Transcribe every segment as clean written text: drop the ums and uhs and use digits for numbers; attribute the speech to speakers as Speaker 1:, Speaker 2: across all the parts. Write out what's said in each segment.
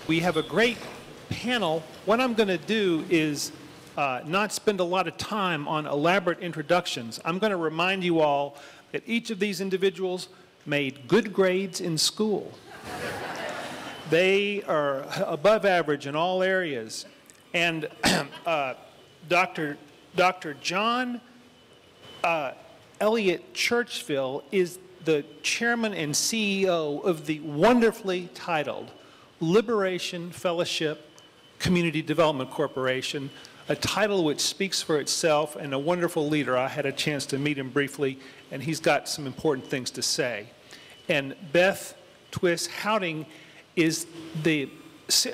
Speaker 1: We have a great panel. What I'm going to do is not spend a lot of time on elaborate introductions. I'm going to remind you all that each of these individuals made good grades in school. They are above average in all areas. And Dr. John Elliott Churchville is the chairman and CEO of the wonderfully titled Liberation Fellowship Community Development Corporation, a title which speaks for itself, and a wonderful leader. I had a chance to meet him briefly, and he's got some important things to say. And Beth Twiss Houting is a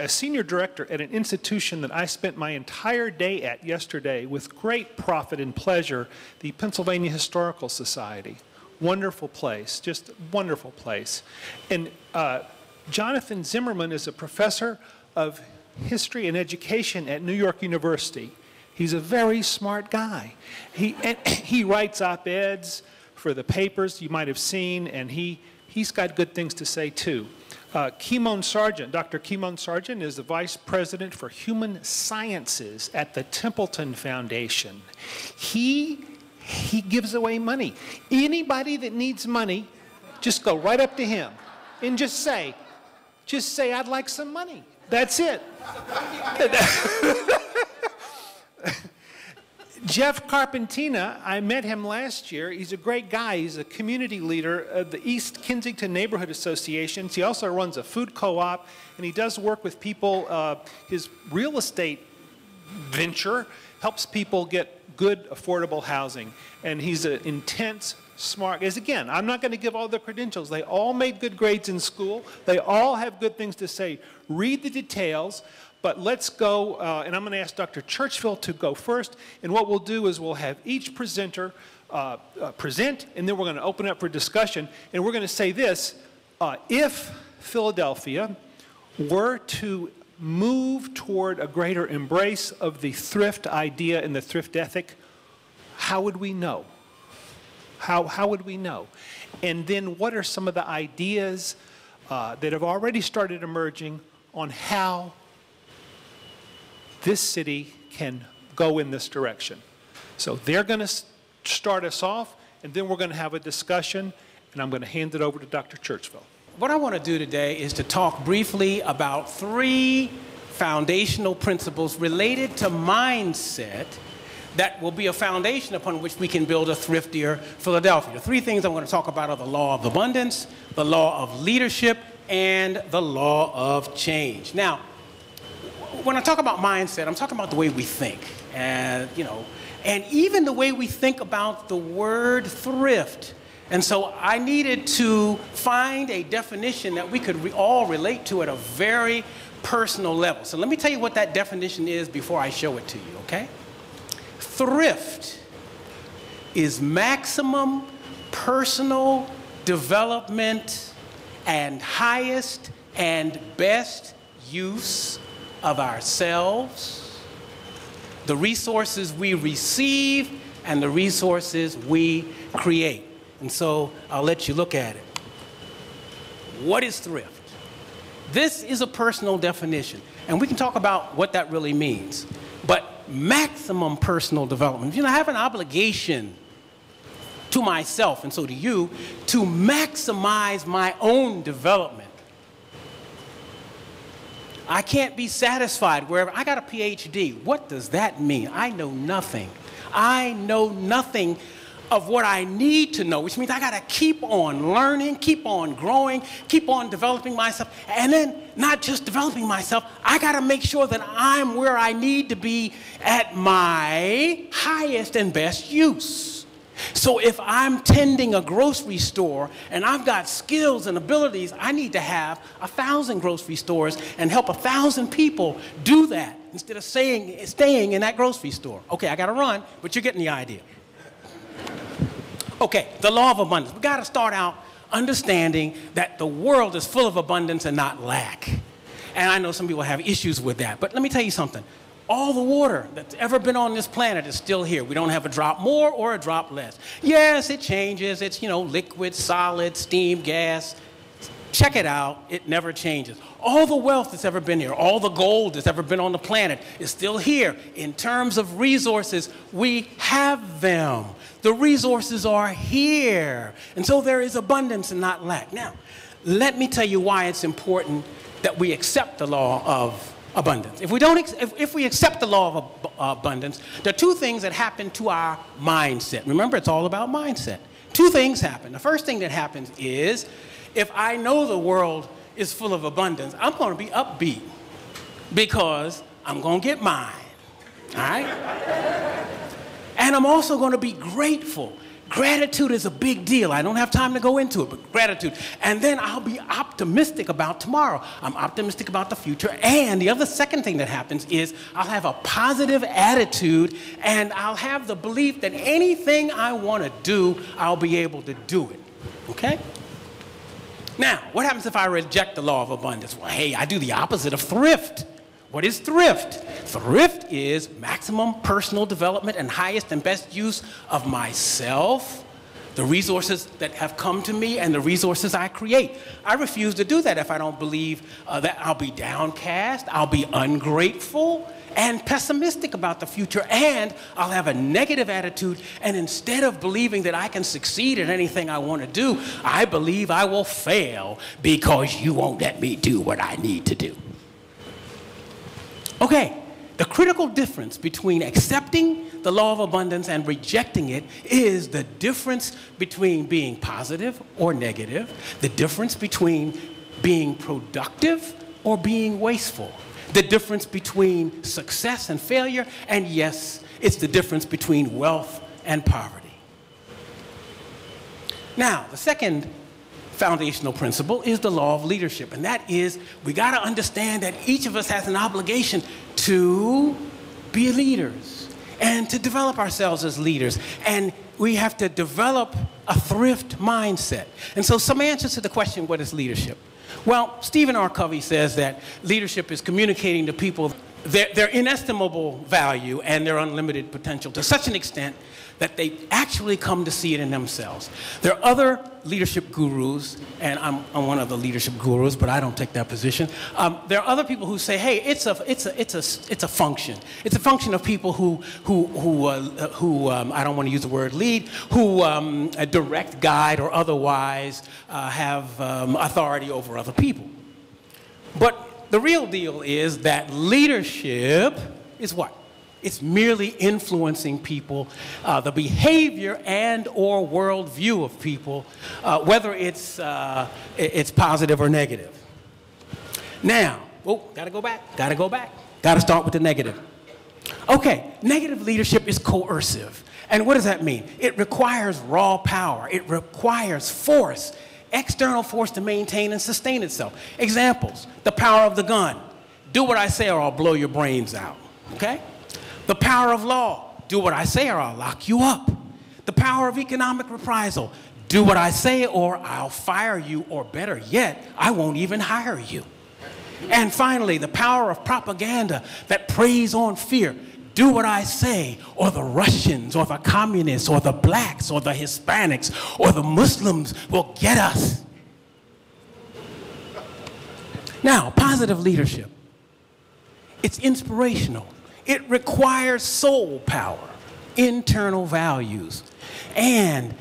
Speaker 1: senior director at an institution that I spent my entire day at yesterday with great profit and pleasure, the Pennsylvania Historical Society. Wonderful place, just wonderful place. And Jonathan Zimmerman is a professor of history and education at New York University. He's a very smart guy. He writes op-eds for the papers you might have seen, and he's got good things to say too. Kimon Sargeant, Dr. Kimon Sargeant is the Vice President for Human Sciences at the Templeton Foundation. He gives away money. Anybody that needs money, just go right up to him and just say, I'd like some money. That's it. Jeff Carpineta, I met him last year. He's a great guy. He's a community leader of the East Kensington Neighborhood Associations. He also runs a food co-op, and he does work with people. His real estate venture helps people get good, affordable housing. And he's an intense, smart, as again, I'm not going to give all the credentials. They all made good grades in school. They all have good things to say. Read the details. But let's go, and I'm going to ask Dr. Churchville to go first. And what we'll do is we'll have each presenter present, and then we're going to open up for discussion. And we're going to say this: if Philadelphia were to move toward a greater embrace of the thrift idea and the thrift ethic, how would we know? How would we know? And then what are some of the ideas that have already started emerging on how this city can go in this direction? So they're going to start us off, and then we're going to have a discussion, and I'm going to hand it over to Dr. Churchville.
Speaker 2: What I want to do today is to talk briefly about 3 foundational principles related to mindset that will be a foundation upon which we can build a thriftier Philadelphia. The 3 things I'm going to talk about are the law of abundance, the law of leadership, and the law of change. Now, when I talk about mindset, I'm talking about the way we think, and even the way we think about the word thrift. And so I needed to find a definition that we could all relate to at a very personal level. So let me tell you what that definition is before I show it to you, okay? Thrift is maximum personal development and highest and best use of ourselves, the resources we receive, and the resources we create. And so I'll let you look at it. What is thrift? This is a personal definition, and we can talk about what that really means. But maximum personal development, I have an obligation to myself, and so do you, to maximize my own development. I can't be satisfied wherever. I got a PhD. What does that mean? I know nothing. I know nothing of what I need to know, which means I got to keep on learning, keep on growing, keep on developing myself. And then not just developing myself, I got to make sure that I'm where I need to be at my highest and best use. So if I'm tending a grocery store and I've got skills and abilities, I need to have 1,000 grocery stores and help 1,000 people do that instead of staying in that grocery store. Okay, I got to run, but you're getting the idea. Okay, the law of abundance. We got to start out understanding that the world is full of abundance and not lack. And I know some people have issues with that, but let me tell you something. All the water that's ever been on this planet is still here. We don't have a drop more or a drop less. Yes, it changes. It's, liquid, solid, steam, gas. check it out, it never changes. All the wealth that's ever been here, all the gold that's ever been on the planet is still here. In terms of resources, we have them. The resources are here. And so there is abundance and not lack. Now, let me tell you why it's important that we accept the law of abundance. If we accept the law of abundance, there are two things that happen to our mindset. Remember, it's all about mindset. Two things happen. The first thing that happens is, if I know the world is full of abundance, I'm going to be upbeat because I'm going to get mine, all right? And I'm also going to be grateful. Gratitude is a big deal. I don't have time to go into it, but gratitude. And then I'll be optimistic about tomorrow. I'm optimistic about the future. And the other second thing that happens is I'll have a positive attitude, and I'll have the belief that anything I want to do, I'll be able to do it, okay? Now, what happens if I reject the law of abundance? Well, hey, I do the opposite of thrift. What is thrift? Thrift is maximum personal development and highest and best use of myself, the resources that have come to me, and the resources I create. I refuse to do that if I don't believe that I'll be downcast, I'll be ungrateful, and pessimistic about the future, and I'll have a negative attitude, and instead of believing that I can succeed at anything I want to do, I believe I will fail because you won't let me do what I need to do. Okay, the critical difference between accepting the law of abundance and rejecting it is the difference between being positive or negative, the difference between being productive or being wasteful, the difference between success and failure, and yes, it's the difference between wealth and poverty. Now, the second foundational principle is the law of leadership, and that is we got to understand that each of us has an obligation to be leaders and to develop ourselves as leaders, and we have to develop a thrift mindset. And so some answers to the question, what is leadership? Well, Stephen R. Covey says that leadership is communicating to people their inestimable value and their unlimited potential to such an extent that they actually come to see it in themselves. There are other leadership gurus, and I'm one of the leadership gurus, but I don't take that position. There are other people who say, hey, it's a function. It's a function of people who I don't want to use the word lead, who direct, guide, or otherwise have authority over other people. But the real deal is that leadership is what? It's merely influencing people, the behavior and or worldview of people, whether it's positive or negative. Now, gotta go back, gotta start with the negative. Okay, negative leadership is coercive. And what does that mean? It requires raw power. It requires force, external force to maintain and sustain itself. Examples, the power of the gun. Do what I say or I'll blow your brains out, okay? The power of law. Do what I say or I'll lock you up. The power of economic reprisal. Do what I say or I'll fire you, or better yet, I won't even hire you. And finally, the power of propaganda that preys on fear. Do what I say or the Russians or the communists or the blacks or the Hispanics or the Muslims will get us. Now, positive leadership. It's inspirational. It requires soul power, internal values, and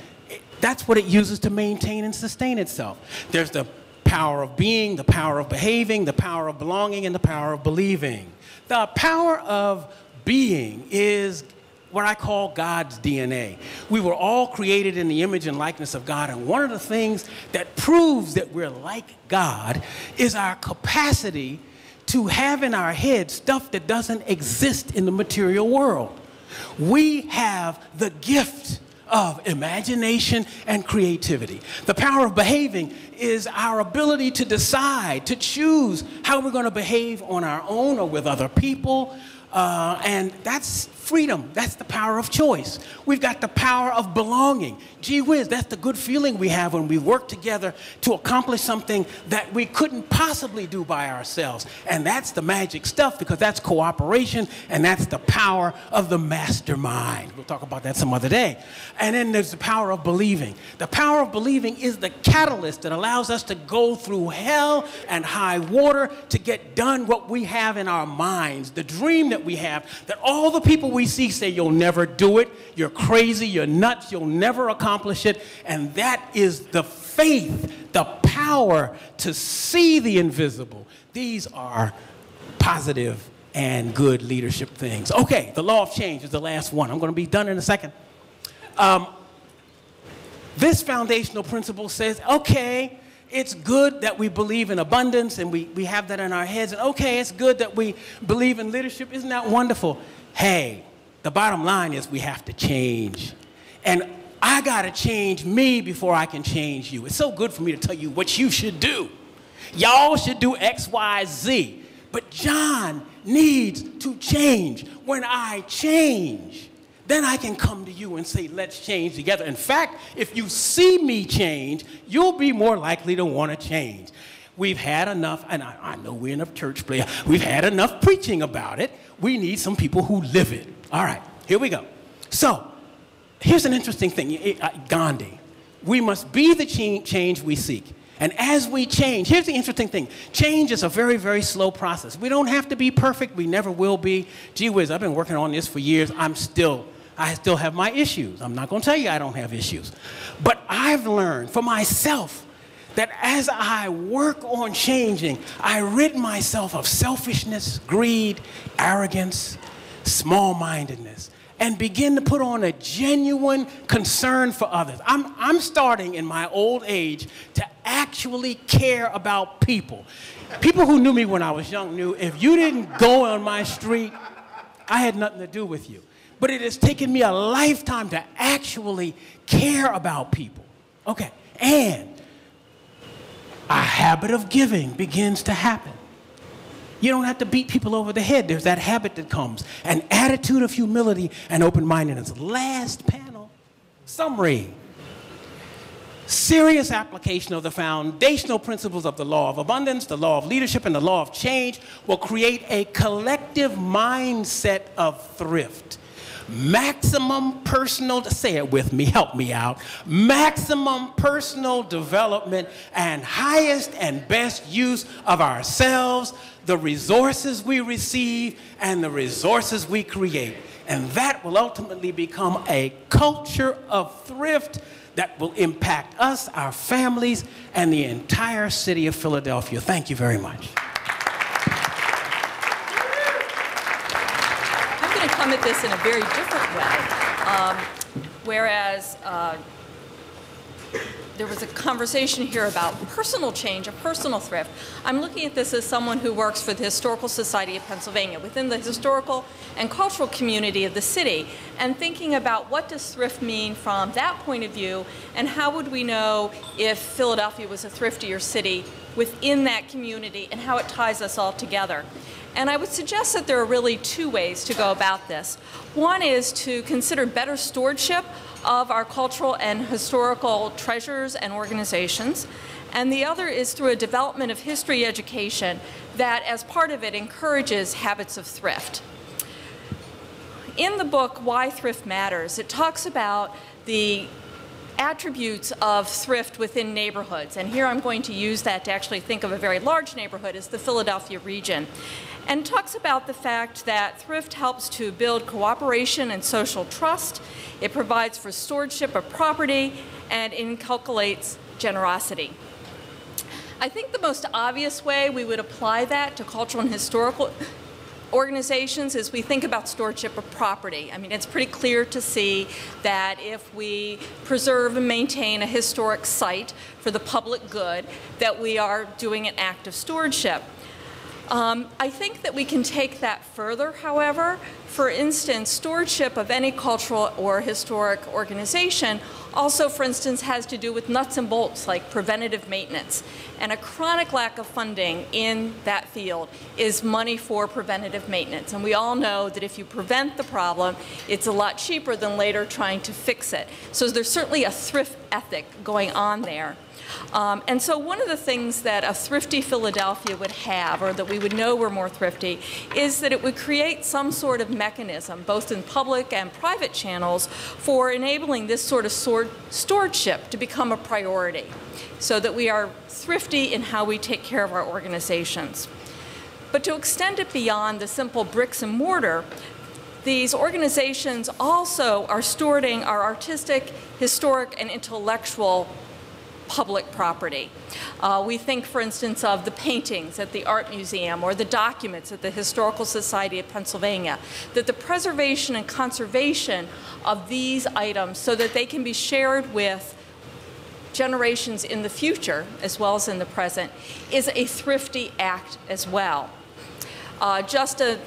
Speaker 2: that's what it uses to maintain and sustain itself. There's the power of being, the power of behaving, the power of belonging, and the power of believing. The power of being is what I call God's DNA. We were all created in the image and likeness of God, and one of the things that proves that we're like God is our capacity to have in our head stuff that doesn't exist in the material world. We have the gift of imagination and creativity. The power of behaving is our ability to decide, to choose how we're going to behave on our own or with other people, And that's freedom. That's the power of choice. We've got the power of belonging. Gee whiz, that's the good feeling we have when we work together to accomplish something that we couldn't possibly do by ourselves. And that's the magic stuff, because that's cooperation, and that's the power of the mastermind. We'll talk about that some other day. And then there's the power of believing. The power of believing is the catalyst that allows us to go through hell and high water to get done what we have in our minds, the dream that we have, that all the people we see say you'll never do it, you're crazy, you're nuts, you'll never accomplish it. And that is the faith, the power to see the invisible. These are positive and good leadership things. Okay, the law of change is the last one. I'm going to be done in a second. This foundational principle says, okay, it's good that we believe in abundance and we have that in our heads. And okay, it's good that we believe in leadership. Isn't that wonderful? Hey, the bottom line is we have to change. And I got to change me before I can change you. It's so good for me to tell you what you should do. Y'all should do X, Y, Z. But John needs to change. When I change, then I can come to you and say, let's change together. In fact, if you see me change, you'll be more likely to want to change. We've had enough, and I know we're in a church place, we've had enough preaching about it. We need some people who live it. All right, here we go. So, here's an interesting thing, Gandhi. We must be the change we seek. And as we change, here's the interesting thing. Change is a very, very slow process. We don't have to be perfect. We never will be. Gee whiz, I've been working on this for years. I still have my issues. I'm not going to tell you I don't have issues. But I've learned for myself that as I work on changing, I rid myself of selfishness, greed, arrogance, small-mindedness, and begin to put on a genuine concern for others. I'm starting in my old age to actually care about people. People who knew me when I was young knew if you didn't go on my street, I had nothing to do with you. But it has taken me a lifetime to actually care about people. Okay, and a habit of giving begins to happen. You don't have to beat people over the head. There's that habit that comes. An attitude of humility and open-mindedness. Last panel, summary. Serious application of the foundational principles of the law of abundance, the law of leadership, and the law of change will create a collective mindset of thrift. Maximum personal, say it with me, help me out. Maximum personal development and highest and best use of ourselves, the resources we receive, and the resources we create. And that will ultimately become a culture of thrift that will impact us, our families, and the entire city of Philadelphia. Thank you very much.
Speaker 3: Come at this in a very different way. Whereas there was a conversation here about personal change, a personal thrift. I'm looking at this as someone who works for the Historical Society of Pennsylvania, within the historical and cultural community of the city, and thinking about what does thrift mean from that point of view, and how would we know if Philadelphia was a thriftier city within that community, and how it ties us all together. And I would suggest that there are really two ways to go about this. One is to consider better stewardship of our cultural and historical treasures and organizations. And the other is through a development of history education that, as part of it, encourages habits of thrift. In the book, Why Thrift Matters, it talks about the attributes of thrift within neighborhoods. And here I'm going to use that to actually think of a very large neighborhood as the Philadelphia region. And talks about the fact that thrift helps to build cooperation and social trust. It provides for stewardship of property and inculcates generosity. I think the most obvious way we would apply that to cultural and historical organizations is we think about stewardship of property. I mean, it's pretty clear to see that if we preserve and maintain a historic site for the public good, that we are doing an act of stewardship. I think that we can take that further, however. For instance, stewardship of any cultural or historic organization also, for instance, has to do with nuts and bolts like preventative maintenance. And a chronic lack of funding in that field is money for preventative maintenance. And we all know that if you prevent the problem, it's a lot cheaper than later trying to fix it. So there's certainly a thrift ethic going on there. And so one of the things that a thrifty Philadelphia would have, or that we would know we're more thrifty, is that it would create some sort of mechanism, both in public and private channels, for enabling this sort of stewardship to become a priority, so that we are thrifty in how we take care of our organizations. But to extend it beyond the simple bricks and mortar, these organizations also are stewarding our artistic, historic, and intellectual public property. We think, for instance, of the paintings at the Art Museum or the documents at the Historical Society of Pennsylvania, that the preservation and conservation of these items so that they can be shared with generations in the future as well as in the present is a thrifty act as well. Just a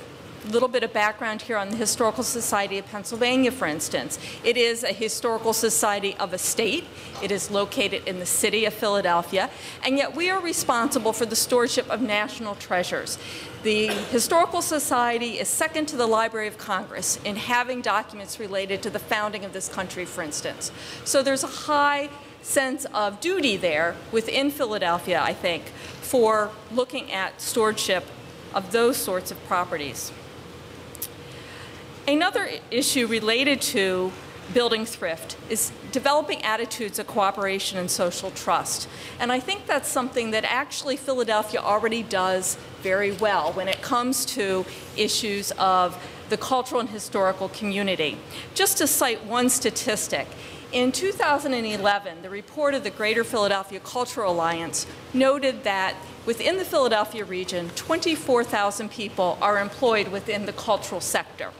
Speaker 3: little bit of background here on the Historical Society of Pennsylvania, for instance. It is a historical society of a state. It is located in the city of Philadelphia, and yet we are responsible for the stewardship of national treasures. The Historical Society is second to the Library of Congress in having documents related to the founding of this country, for instance. So there's a high sense of duty there within Philadelphia, I think, for looking at stewardship of those sorts of properties. Another issue related to building thrift is developing attitudes of cooperation and social trust. And I think that's something that actually Philadelphia already does very well when it comes to issues of the cultural and historical community. Just to cite one statistic, in 2011, the report of the Greater Philadelphia Cultural Alliance noted that within the Philadelphia region, 24,000 people are employed within the cultural sector.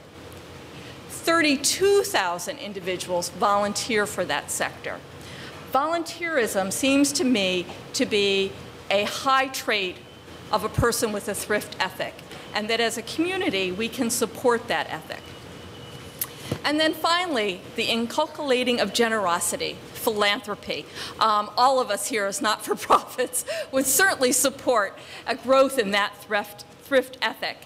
Speaker 3: 32,000 individuals volunteer for that sector. Volunteerism seems to me to be a high trait of a person with a thrift ethic, and that as a community we can support that ethic. And then finally, the inculcating of generosity, philanthropy. All of us here as not-for-profits would certainly support a growth in that thrift ethic.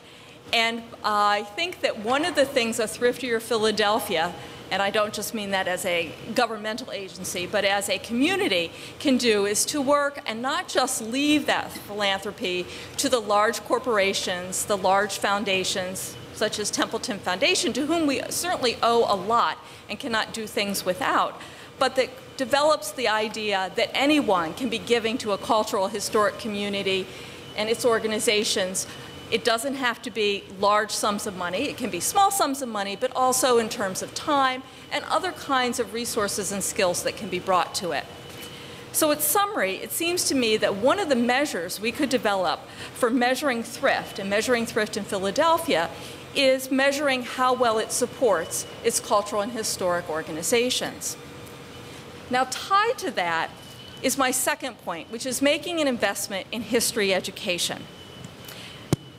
Speaker 3: And I think that one of the things a Thriftier Philadelphia, and I don't just mean that as a governmental agency, but as a community, can do is to work and not just leave that philanthropy to the large corporations, the large foundations, such as Templeton Foundation, to whom we certainly owe a lot and cannot do things without, but that develops the idea that anyone can be giving to a cultural, historic community and its organizations. It doesn't have to be large sums of money. It can be small sums of money, but also in terms of time and other kinds of resources and skills that can be brought to it. So in summary, it seems to me that one of the measures we could develop for measuring thrift, and measuring thrift in Philadelphia, is measuring how well it supports its cultural and historic organizations. Now, tied to that is my second point, which is making an investment in history education.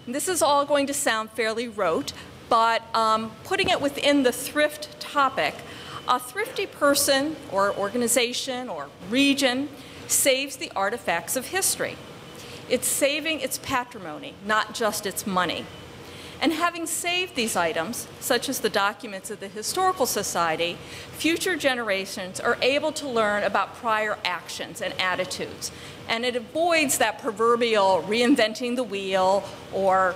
Speaker 3: This is all going to sound fairly rote, but putting it within the thrift topic, a thrifty person or organization or region saves the artifacts of history. It's saving its patrimony, not just its money. And having saved these items, such as the documents of the Historical Society, future generations are able to learn about prior actions and attitudes. And it avoids that proverbial reinventing the wheel or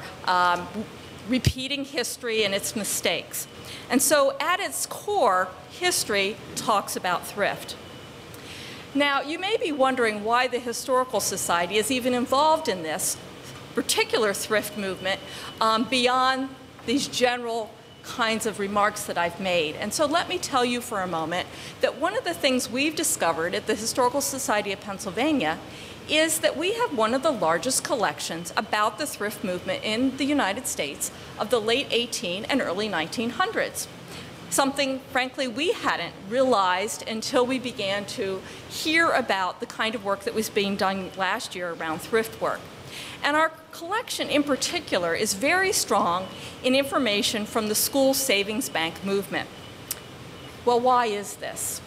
Speaker 3: repeating history and its mistakes. And so at its core, history talks about thrift. Now, you may be wondering why the Historical Society is even involved in this particular thrift movement beyond these general kinds of remarks that I've made. And so let me tell you for a moment that one of the things we've discovered at the Historical Society of Pennsylvania is that we have one of the largest collections about the thrift movement in the United States of the late 18 and early 1900s. Something, frankly, we hadn't realized until we began to hear about the kind of work that was being done last year around thrift work. And our collection in particular is very strong in information from the school savings bank movement. Well, why is this?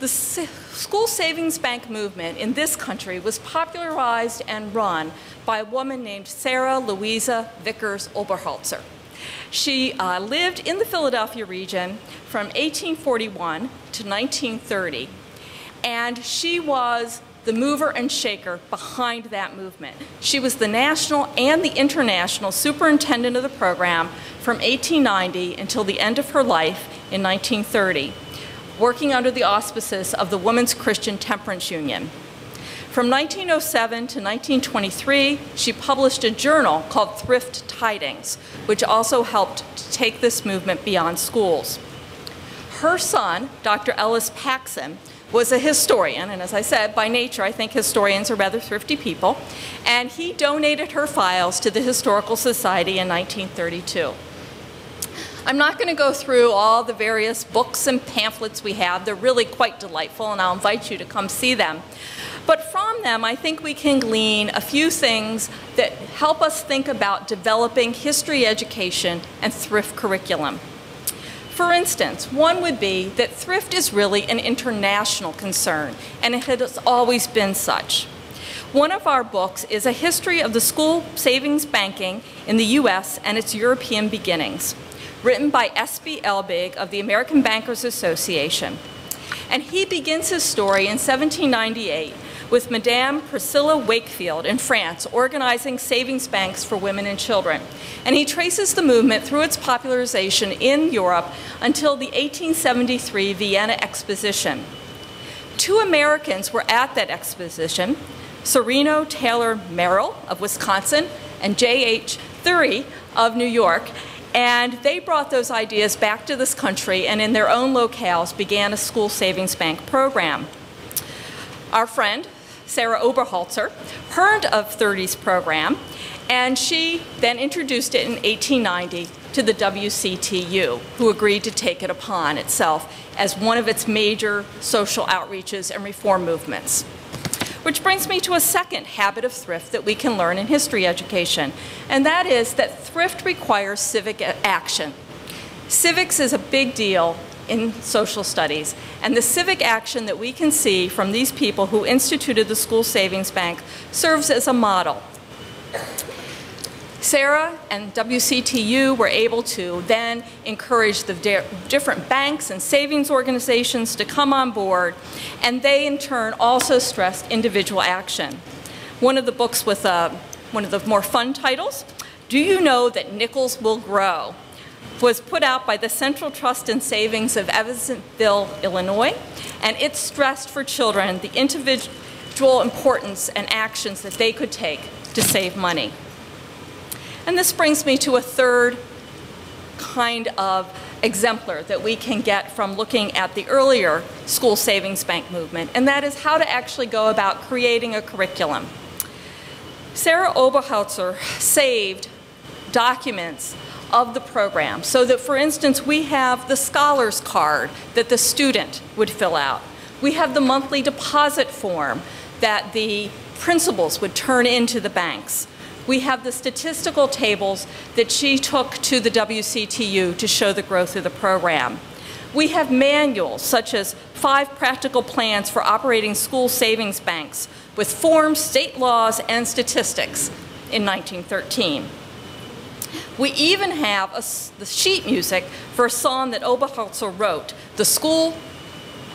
Speaker 3: The school savings bank movement in this country was popularized and run by a woman named Sarah Louisa Vickers Oberholzer. She lived in the Philadelphia region from 1841 to 1930, and she was the mover and shaker behind that movement. She was the national and the international superintendent of the program from 1890 until the end of her life in 1930, working under the auspices of the Women's Christian Temperance Union. From 1907 to 1923, she published a journal called Thrift Tidings, which also helped to take this movement beyond schools. Her son, Dr. Ellis Paxson, was a historian, and as I said, by nature, I think historians are rather thrifty people, and he donated her files to the Historical Society in 1932. I'm not going to go through all the various books and pamphlets we have. They're really quite delightful, and I'll invite you to come see them. But from them, I think we can glean a few things that help us think about developing history education and thrift curriculum. For instance, one would be that thrift is really an international concern, and it has always been such. One of our books is a history of the school savings banking in the U.S. and its European beginnings, written by S.B. Elbig of the American Bankers Association. And he begins his story in 1798 with Madame Priscilla Wakefield in France organizing savings banks for women and children. And he traces the movement through its popularization in Europe until the 1873 Vienna Exposition. Two Americans were at that exposition, Sereno Taylor Merrill of Wisconsin and J.H. Thury of New York, and they brought those ideas back to this country and in their own locales began a school savings bank program. Our friend, Sarah Oberholzer, heard of Thury's program, and she then introduced it in 1890 to the WCTU, who agreed to take it upon itself as one of its major social outreaches and reform movements. Which brings me to a second habit of thrift that we can learn in history education, and that is that thrift requires civic action. Civics is a big deal in social studies, and the civic action that we can see from these people who instituted the school savings bank serves as a model. Sarah and WCTU were able to then encourage the different banks and savings organizations to come on board, and they in turn also stressed individual action. One of the books with one of the more fun titles, Do You Know That Nickels Will Grow?, was put out by the Central Trust and Savings of Evansville, Illinois, and it stressed for children the individual importance and actions that they could take to save money. And this brings me to a third kind of exemplar that we can get from looking at the earlier school savings bank movement, and that is how to actually go about creating a curriculum. Sarah Oberholzer saved documents of the program so that, for instance, we have the scholar's card that the student would fill out. We have the monthly deposit form that the principals would turn into the banks. We have the statistical tables that she took to the WCTU to show the growth of the program. We have manuals such as 5 practical plans for operating school savings banks with forms, state laws, and statistics in 1913. We even have the sheet music for a song that Oberholzer wrote, the School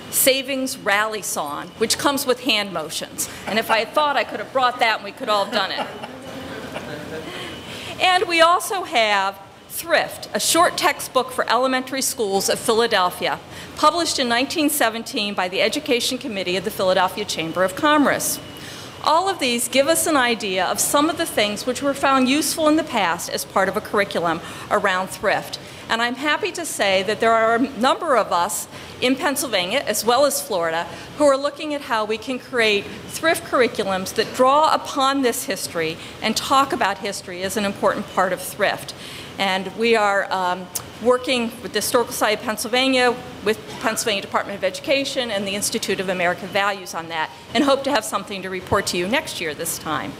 Speaker 3: Savings Rally Song, which comes with hand motions. And if I had thought, I could have brought that and we could all have done it. And we also have Thrift, a short textbook for elementary schools of Philadelphia, published in 1917 by the Education Committee of the Philadelphia Chamber of Commerce. All of these give us an idea of some of the things which were found useful in the past as part of a curriculum around thrift. And I'm happy to say that there are a number of us in Pennsylvania, as well as Florida, who are looking at how we can create thrift curriculums that draw upon this history and talk about history as an important part of thrift. And we are working with the Historical Society of Pennsylvania, with the Pennsylvania Department of Education and the Institute of American Values on that, and hope to have something to report to you next year this time.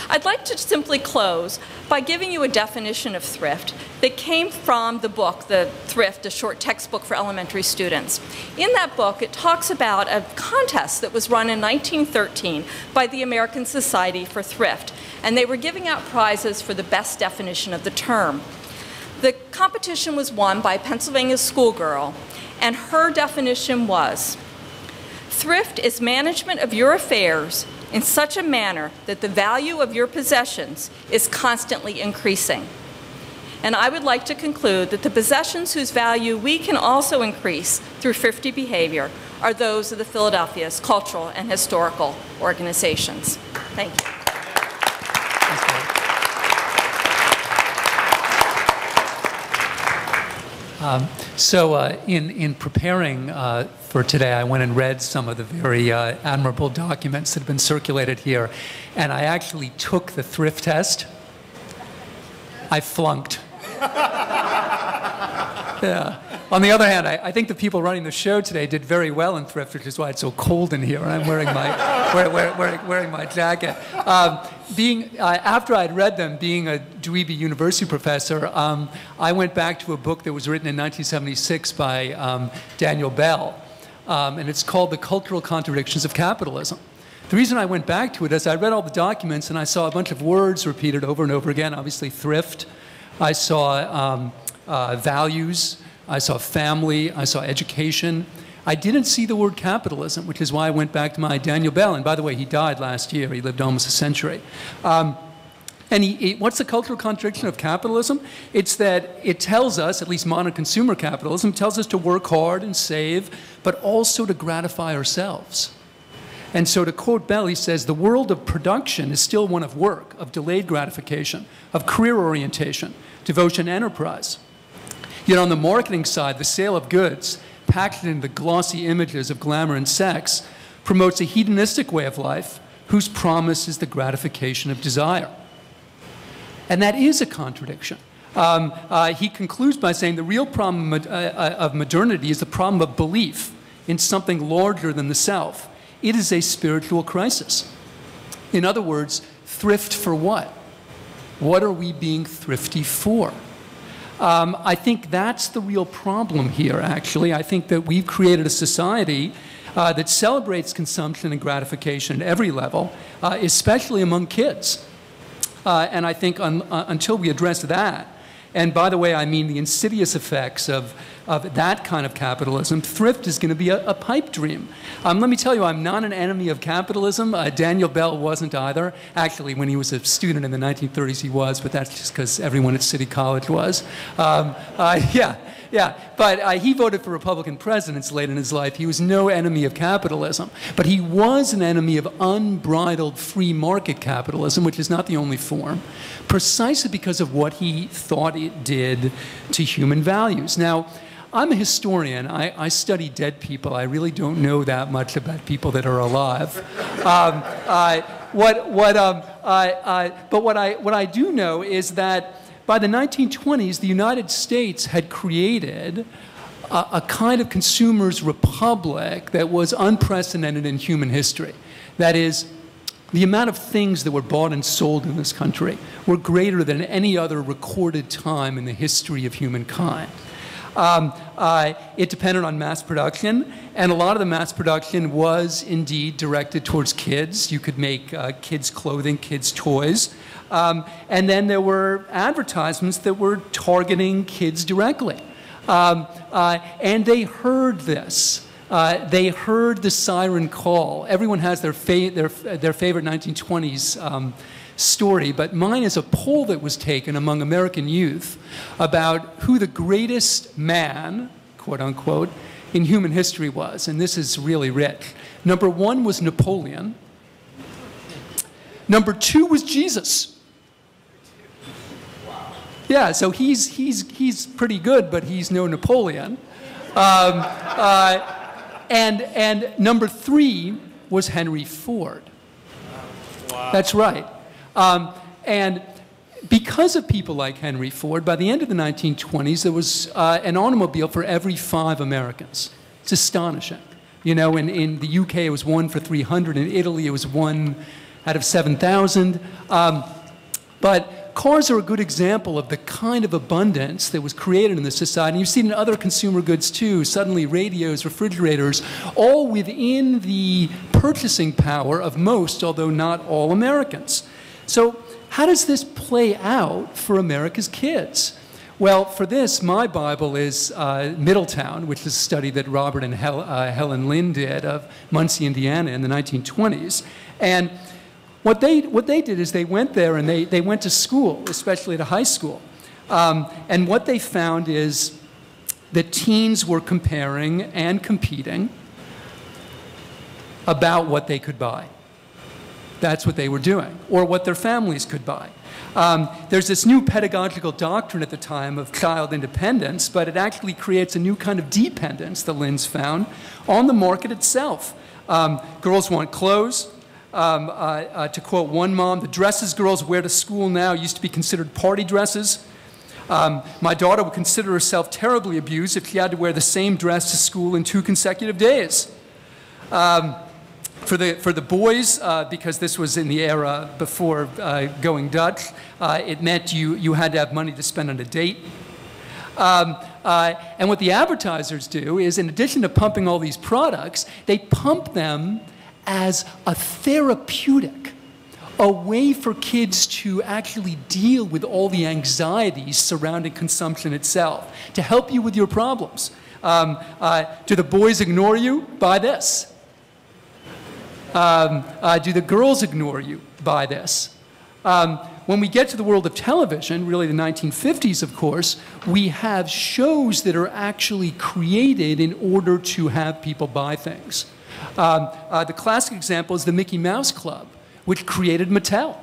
Speaker 3: I'd like to simply close by giving you a definition of thrift that came from the book, The Thrift, a short textbook for elementary students. In that book, it talks about a contest that was run in 1913 by the American Society for Thrift, and they were giving out prizes for the best definition of the term. The competition was won by a Pennsylvania schoolgirl, and her definition was, "Thrift is management of your affairs in such a manner that the value of your possessions is constantly increasing." And I would like to conclude that the possessions whose value we can also increase through thrifty behavior are those of the Philadelphia's cultural and historical organizations. Thank you.
Speaker 4: In preparing for today, I went and read some of the very admirable documents that have been circulated here, and I actually took the thrift test. I flunked. Yeah. On the other hand, I think the people running the show today did very well in thrift, which is why it's so cold in here, and I'm wearing my wearing my jacket. After I'd read them, being a dweeby university professor, I went back to a book that was written in 1976 by Daniel Bell, and it's called The Cultural Contradictions of Capitalism. The reason I went back to it is I read all the documents and I saw a bunch of words repeated over and over again. Obviously, thrift. I saw values. I saw family. I saw education. I didn't see the word capitalism, which is why I went back to my Daniel Bell. And by the way, he died last year. He lived almost a century. What's the cultural contradiction of capitalism? It's that it tells us, at least modern consumer capitalism, tells us to work hard and save, but also to gratify ourselves. And so to quote Bell, he says, the world of production is still one of work, of delayed gratification, of career orientation, devotion, enterprise. Yet on the marketing side, the sale of goods, packaged into glossy images of glamour and sex, promotes a hedonistic way of life whose promise is the gratification of desire. And that is a contradiction. He concludes by saying the real problem of modernity is the problem of belief in something larger than the self. It is a spiritual crisis. In other words, thrift for what? What are we being thrifty for? I think that's the real problem here, actually. I think that we've created a society that celebrates consumption and gratification at every level, especially among kids. And I think until we address that, and by the way, I mean the insidious effects of that kind of capitalism, thrift is going to be a pipe dream. Let me tell you, I'm not an enemy of capitalism. Daniel Bell wasn't either. Actually, when he was a student in the 1930s, he was, but that's just because everyone at City College was. But he voted for Republican presidents late in his life. He was no enemy of capitalism. But he was an enemy of unbridled free market capitalism, which is not the only form, precisely because of what he thought it did to human values. Now, I'm a historian. I study dead people. I really don't know that much about people that are alive. But what I do know is that by the 1920s, the United States had created a kind of consumer's republic that was unprecedented in human history. That is, the amount of things that were bought and sold in this country were greater than any other recorded time in the history of humankind. It depended on mass production, and a lot of the mass production was indeed directed towards kids. You could make kids' clothing, kids' toys. And then there were advertisements that were targeting kids directly. And they heard this. They heard the siren call. Everyone has their favorite 1920s story, but mine is a poll that was taken among American youth about who the greatest man, quote unquote, in human history was. And this is really rich. Number 1 was Napoleon. Number 2 was Jesus. Yeah, so he's pretty good, but he's no Napoleon. And number 3 was Henry Ford. Wow. That's right. And because of people like Henry Ford, by the end of the 1920s, there was an automobile for every 5 Americans. It's astonishing. You know, in the UK, it was 1 for 300. In Italy, it was 1 out of 7,000. But cars are a good example of the kind of abundance that was created in this society. You've seen in other consumer goods too, suddenly radios, refrigerators, all within the purchasing power of most, although not all, Americans. So how does this play out for America's kids? Well, for this, my Bible is Middletown, which is a study that Robert and Helen Lynn did of Muncie, Indiana in the 1920s. And what they did is they went there and they went to school, especially to high school. And what they found is that teens were comparing and competing about what they could buy. That's what they were doing, or what their families could buy. There's this new pedagogical doctrine at the time of child independence, but it actually creates a new kind of dependence, the Lynns found, on the market itself. Girls want clothes. To quote one mom, the dresses girls wear to school now used to be considered party dresses. My daughter would consider herself terribly abused if she had to wear the same dress to school in 2 consecutive days. For the boys, because this was in the era before going Dutch, it meant you had to have money to spend on a date. And what the advertisers do is, in addition to pumping all these products, they pump them as a therapeutic, a way for kids to actually deal with all the anxieties surrounding consumption itself, to help you with your problems. Do the boys ignore you? Buy this. Do the girls ignore you? Buy this. When we get to the world of television, really the 1950s, of course, we have shows that are actually created in order to have people buy things. The classic example is the Mickey Mouse Club, which created Mattel.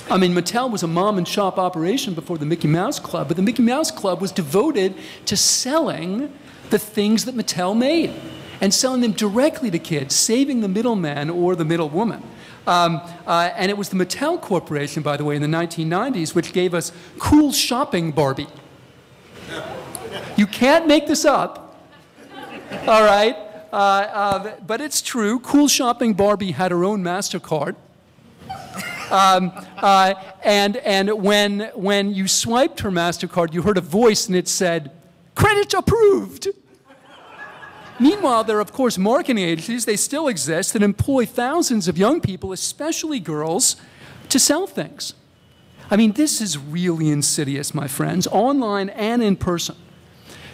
Speaker 4: I mean, Mattel was a mom and shop operation before the Mickey Mouse Club, but the Mickey Mouse Club was devoted to selling the things that Mattel made and selling them directly to kids, saving the middleman or the middlewoman. And it was the Mattel Corporation, by the way, in the 1990s, which gave us Cool Shopping Barbie. You can't make this up, all right? But it's true. Cool Shopping Barbie had her own MasterCard. And when you swiped her MasterCard, you heard a voice and it said, "Credit approved." Meanwhile, there are, of course, marketing agencies, they still exist, that employ thousands of young people, especially girls, to sell things. I mean, this is really insidious, my friends, online and in person.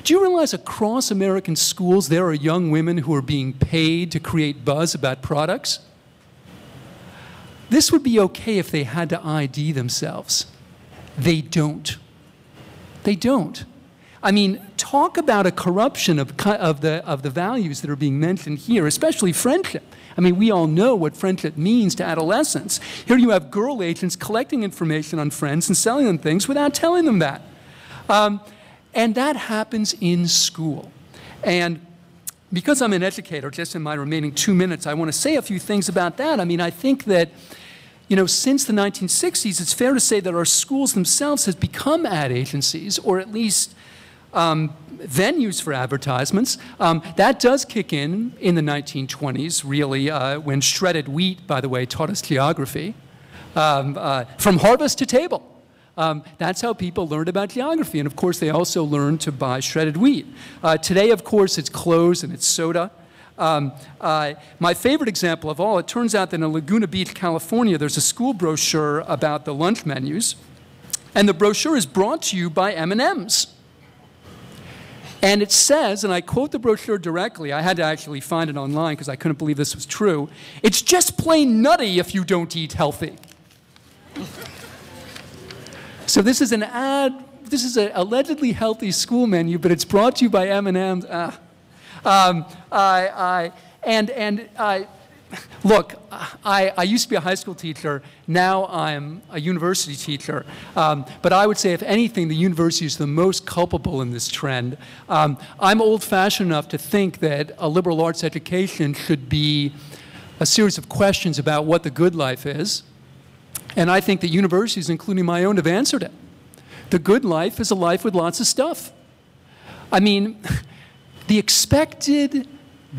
Speaker 4: Do you realize across American schools there are young women who are being paid to create buzz about products? This would be okay if they had to ID themselves. They don't. They don't. I mean, talk about a corruption of the values that are being mentioned here, especially friendship. I mean, we all know what friendship means to adolescents. Here you have girl agents collecting information on friends and selling them things without telling them that. And that happens in school. And because I'm an educator, just in my remaining 2 minutes, I want to say a few things about that. I mean, I think that, you know, since the 1960s, it's fair to say that our schools themselves have become ad agencies, or at least venues for advertisements. That does kick in the 1920s, really, when shredded wheat, by the way, taught us geography. From harvest to table. That's how people learned about geography. And of course, they also learned to buy shredded wheat. Today, of course, it's clothes and it's soda. My favorite example of all, it turns out that in Laguna Beach, California, there's a school brochure about the lunch menus. And the brochure is brought to you by M&M's. And it says, and I quote the brochure directly, I had to actually find it online because I couldn't believe this was true, "It's just plain nutty if you don't eat healthy." So this is an ad, this is an allegedly healthy school menu, but it's brought to you by M&M's. Look, I used to be a high school teacher. Now I'm a university teacher. But I would say, if anything, the university is the most culpable in this trend. I'm old-fashioned enough to think that a liberal arts education should be a series of questions about what the good life is. And I think that universities, including my own, have answered it. The good life is a life with lots of stuff. I mean, the expected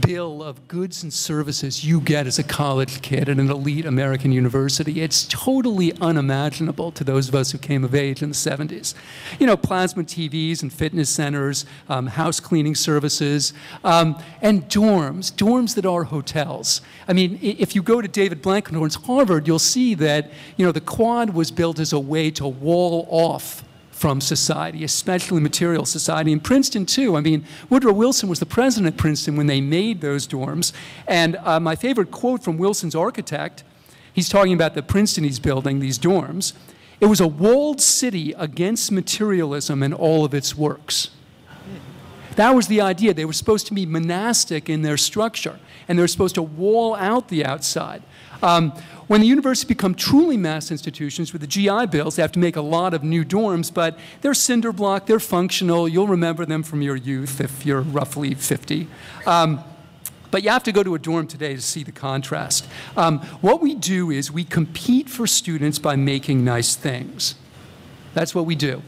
Speaker 4: bill of goods and services you get as a college kid at an elite American university. It's totally unimaginable to those of us who came of age in the 70s. You know, plasma TVs and fitness centers, house cleaning services, and dorms that are hotels. I mean, if you go to David Blankenhorn's Harvard, you'll see that, you know, the quad was built as a way to wall off from society, especially material society. In Princeton, too. I mean, Woodrow Wilson was the president of Princeton when they made those dorms. And my favorite quote from Wilson's architect, he's talking about the Princeton he's building, these dorms. It was a walled city against materialism and all of its works. That was the idea. They were supposed to be monastic in their structure, and they were supposed to wall out the outside. When the universities become truly mass institutions with the GI bills, they have to make a lot of new dorms, but they're cinder block, they're functional. You'll remember them from your youth if you're roughly 50. But you have to go to a dorm today to see the contrast. What we do is we compete for students by making nice things. That's what we do.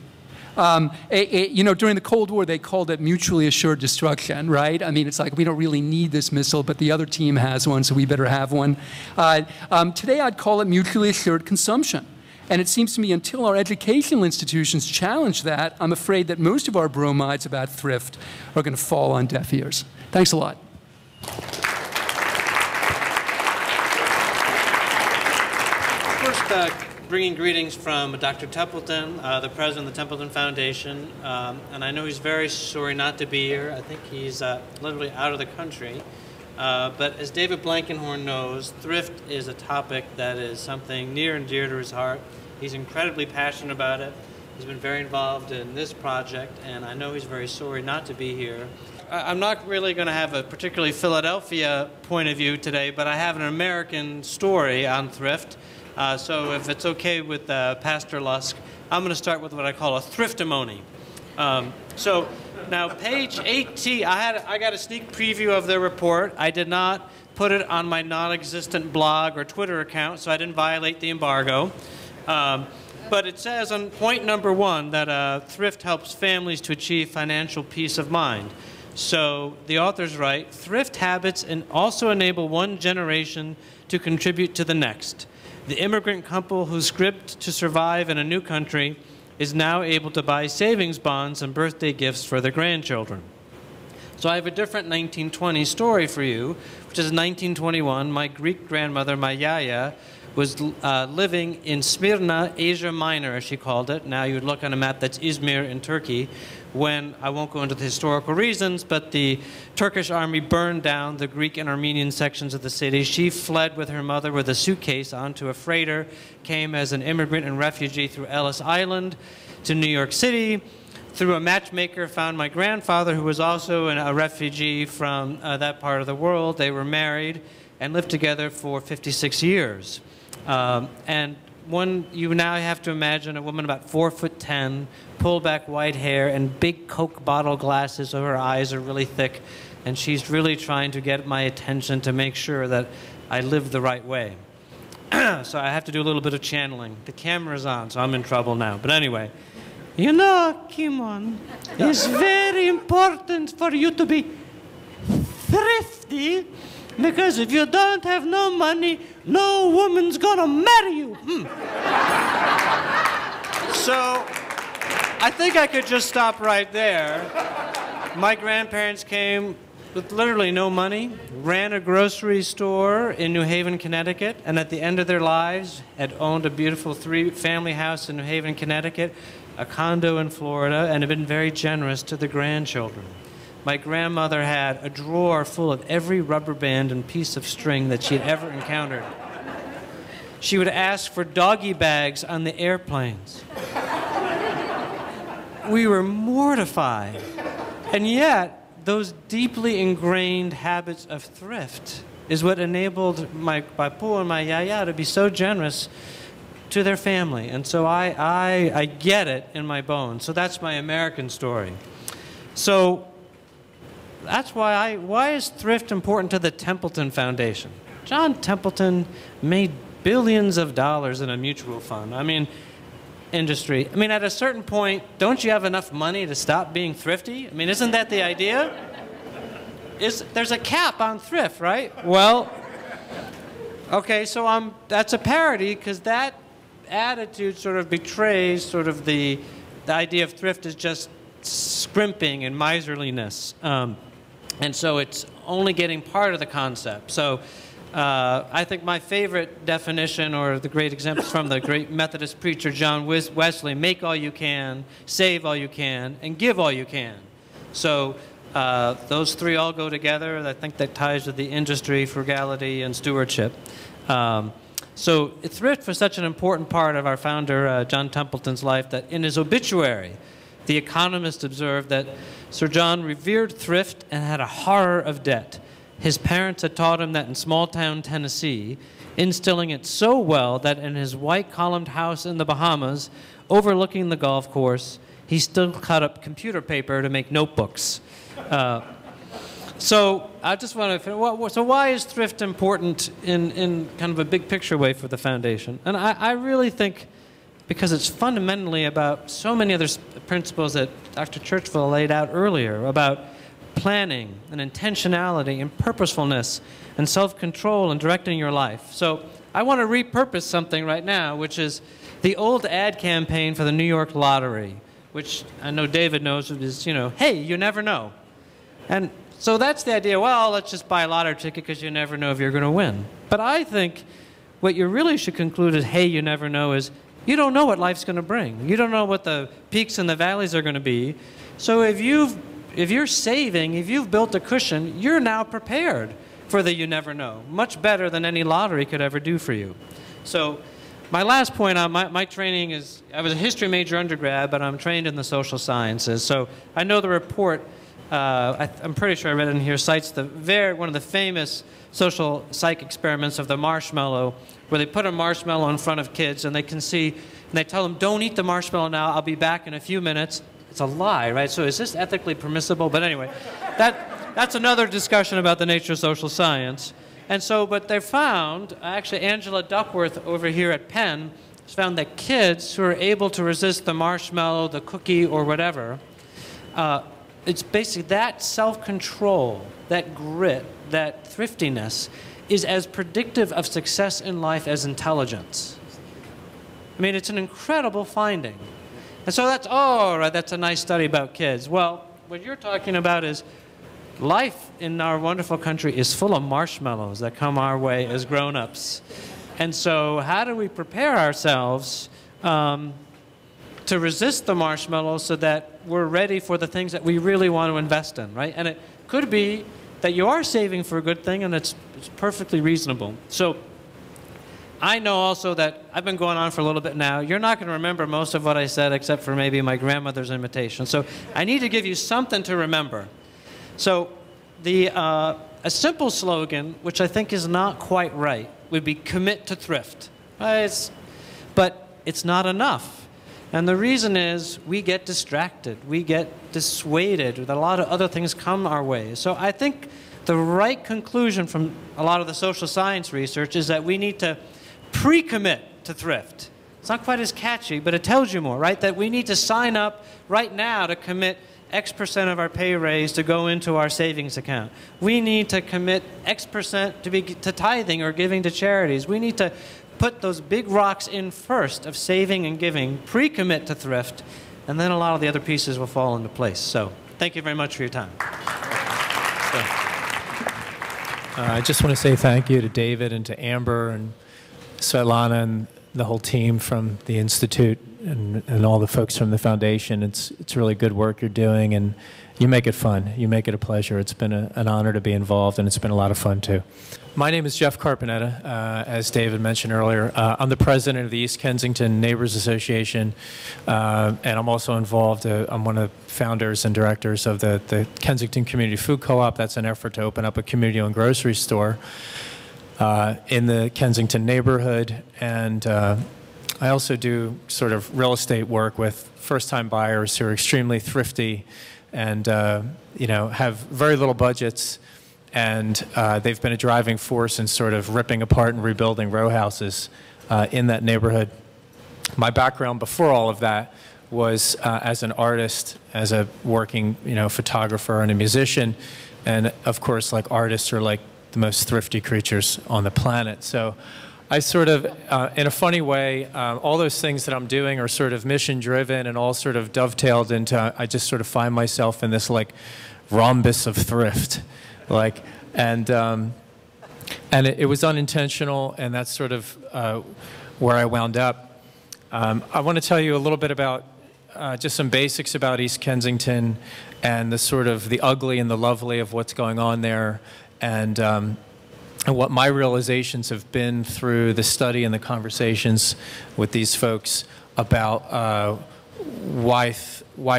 Speaker 4: You know, during the Cold War, they called it mutually assured destruction, right? I mean, it's like, we don't really need this missile, but the other team has one, so we better have one. Today, I'd call it mutually assured consumption. And it seems to me until our educational institutions challenge that, I'm afraid that most of our bromides about thrift are going to fall on deaf ears. Thanks a lot.
Speaker 5: First, bringing greetings from Dr. Templeton, the president of the Templeton Foundation, and I know he's very sorry not to be here. I think he's literally out of the country. But as David Blankenhorn knows, thrift is a topic that is something near and dear to his heart. He's incredibly passionate about it. He's been very involved in this project, and I know he's very sorry not to be here. I'm not really going to have a particularly Philadelphia point of view today, but I have an American story on thrift. So if it's okay with Pastor Lusk, I'm going to start with what I call a thriftimony. So now page 18, I got a sneak preview of the report. I did not put it on my non-existent blog or Twitter account, so I didn't violate the embargo. But it says on point number 1 that thrift helps families to achieve financial peace of mind. So the authors write, thrift habits also enable one generation to contribute to the next. The immigrant couple who script to survive in a new country is now able to buy savings bonds and birthday gifts for their grandchildren. So I have a different 1920 story for you, which is 1921. My Greek grandmother, my yaya, was living in Smyrna, Asia Minor, as she called it. Now you would look on a map, that's Izmir in Turkey, when, I won't go into the historical reasons, but the Turkish army burned down the Greek and Armenian sections of the city. She fled with her mother with a suitcase onto a freighter, came as an immigrant and refugee through Ellis Island to New York City. Through a matchmaker, found my grandfather, who was also a refugee from that part of the world. They were married and lived together for 56 years. And you now have to imagine a woman about 4'10", pulled back white hair, and big Coke bottle glasses, so her eyes are really thick, and she's really trying to get my attention to make sure that I live the right way. So I have to do a little bit of channeling. The camera's on, so I'm in trouble now. But anyway, you know, Kimon, it's very important for you to be thrifty, because if you don't have no money, no woman's gonna marry you. So I think I could just stop right there. My grandparents came with literally no money, ran a grocery store in New Haven, Connecticut, and at the end of their lives had owned a beautiful 3-family house in New Haven, Connecticut, a condo in Florida, and had been very generous to the grandchildren. My grandmother had a drawer full of every rubber band and piece of string that she had ever encountered. She would ask for doggy bags on the airplanes. We were mortified. And yet, those deeply ingrained habits of thrift is what enabled my Papu and my Yaya to be so generous to their family. And so I get it in my bones. So that's my American story. So that's why is thrift important to the Templeton Foundation? John Templeton made billions of dollars in a mutual fund. I mean, industry. I mean, at a certain point, don't you have enough money to stop being thrifty? I mean, isn't that the idea? there's a cap on thrift, right? Well, okay, so that's a parody because that attitude sort of betrays sort of the idea of thrift is just scrimping and miserliness. And so it's only getting part of the concept. So I think my favorite definition, or the great example, is from the great Methodist preacher John Wesley: make all you can, save all you can, and give all you can. So those three all go together. I think that ties with the industry, frugality, and stewardship. So thrift was such an important part of our founder, John Templeton's life, that in his obituary, The Economist observed that Sir John revered thrift and had a horror of debt. His parents had taught him that in small-town Tennessee, instilling it so well that in his white-columned house in the Bahamas, overlooking the golf course, he still cut up computer paper to make notebooks. So I just want to, so why is thrift important in kind of a big picture way for the foundation? And I really think because it's fundamentally about so many other principles that Dr. Churchville laid out earlier about planning and intentionality and purposefulness and self-control and directing your life. So I want to repurpose something right now, which is the old ad campaign for the New York Lottery, which I know David knows is, you know, hey, you never know. And so that's the idea, well, let's just buy a lottery ticket because you never know if you're going to win. But I think what you really should conclude is, hey, you never know, is you don't know what life's going to bring. You don't know what the peaks and the valleys are going to be. So if you're saving, if you've built a cushion, you're now prepared for the you never know, much better than any lottery could ever do for you. So my last point on my training is, I was a history major undergrad, but I'm trained in the social sciences. So I know the report, I'm pretty sure I read it in here, cites one of the famous social psych experiments of the marshmallow, where they put a marshmallow in front of kids and they can see, and they tell them, don't eat the marshmallow now, I'll be back in a few minutes. It's a lie, right? So is this ethically permissible? But anyway, that's another discussion about the nature of social science. And so, but they found, actually Angela Duckworth over here at Penn has found that kids who are able to resist the marshmallow, the cookie, or whatever, it's basically that self-control, that grit, that thriftiness is as predictive of success in life as intelligence. I mean, it's an incredible finding. And so that's, oh, right, that's a nice study about kids. Well, what you're talking about is life in our wonderful country is full of marshmallows that come our way as grown-ups. And so how do we prepare ourselves to resist the marshmallows so that we're ready for the things that we really want to invest in, right? And it could be that you are saving for a good thing, and it's perfectly reasonable. So I know also that I've been going on for a little bit now. You're not going to remember most of what I said except for maybe my grandmother's invitation. So I need to give you something to remember. So a simple slogan, which I think is not quite right, would be commit to thrift. But it's not enough. And the reason is we get distracted. We get dissuaded. A lot of other things come our way. So I think the right conclusion from a lot of the social science research is that we need to pre-commit to thrift. It's not quite as catchy, but it tells you more, right? That we need to sign up right now to commit X% of our pay raise to go into our savings account. We need to commit X% to tithing or giving to charities. We need to put those big rocks in first of saving and giving, pre-commit to thrift, and then a lot of the other pieces will fall into place. So thank you very much for your time.
Speaker 6: I just want to say thank you to David and to Amber and Svetlana and the whole team from the Institute and all the folks from the foundation. It's really good work you're doing, and you make it fun. You make it a pleasure. It's been an honor to be involved, and it's been a lot of fun, too. My name is Jeff Carpineta, as David mentioned earlier. I'm the president of the East Kensington Neighbors Association, and I'm also involved, I'm one of the founders and directors of the Kensington Community Food Co-op. That's an effort to open up a community-owned grocery store in the Kensington neighborhood. And I also do sort of real estate work with first-time buyers who are extremely thrifty and you know, have very little budgets, and they've been a driving force in sort of ripping apart and rebuilding row houses in that neighborhood. My background before all of that was as an artist, as a working, you know, photographer and a musician, And of course, like artists are like the most thrifty creatures on the planet. So I sort of, in a funny way, all those things that I'm doing are sort of mission driven and all sort of dovetailed into, I just sort of find myself in this like rhombus of thrift. Like, and it was unintentional, and that's sort of where I wound up. I want to tell you a little bit about just some basics about East Kensington and the sort of the ugly and the lovely of what's going on there, and what my realizations have been through the study and the conversations with these folks about why